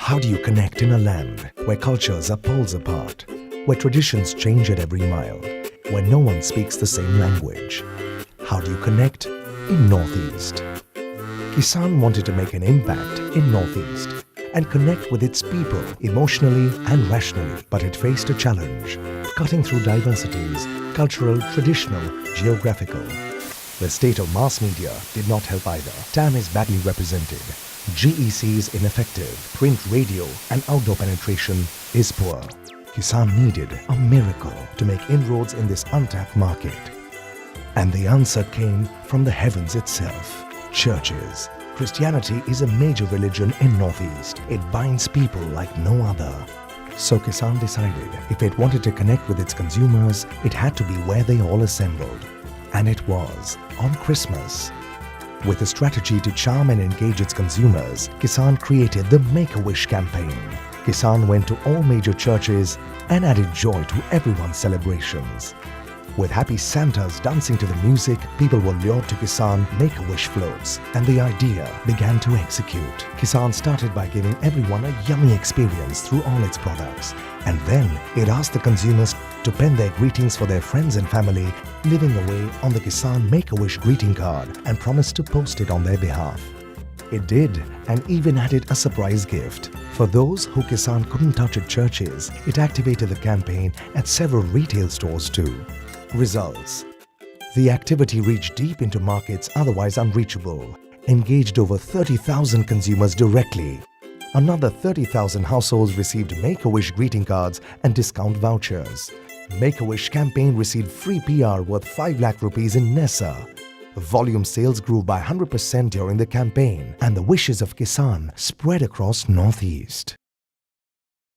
How do you connect in a land where cultures are poles apart, where traditions change at every mile, where no one speaks the same language? How do you connect in Northeast? Kisan wanted to make an impact in Northeast and connect with its people emotionally and rationally, but it faced a challenge, cutting through diversities, cultural, traditional, geographical. The state of mass media did not help either. TAM is badly represented. GEC is ineffective. Print radio and outdoor penetration is poor. Kisan needed a miracle to make inroads in this untapped market. And the answer came from the heavens itself. Churches. Christianity is a major religion in Northeast. It binds people like no other. So Kisan decided if it wanted to connect with its consumers, it had to be where they all assembled. And it was on Christmas. With a strategy to charm and engage its consumers, Kisan created the Make-A-Wish campaign. Kisan went to all major churches and added joy to everyone's celebrations. With happy Santas dancing to the music, people were lured to Kisan Make-A-Wish floats, and the idea began to execute. Kisan started by giving everyone a yummy experience through all its products, and then it asked the consumers to pen their greetings for their friends and family, living away on the Kisan Make-A-Wish greeting card, and promised to post it on their behalf. It did, and even added a surprise gift. For those who Kisan couldn't touch at churches, it activated the campaign at several retail stores too. Results: the activity reached deep into markets otherwise unreachable, engaged over 30,000 consumers directly. Another 30,000 households received Make-A-Wish greeting cards and discount vouchers. Make-A-Wish campaign received free PR worth 5 lakh rupees in Nessa. Volume sales grew by 100% during the campaign, and the wishes of Kisan spread across Northeast.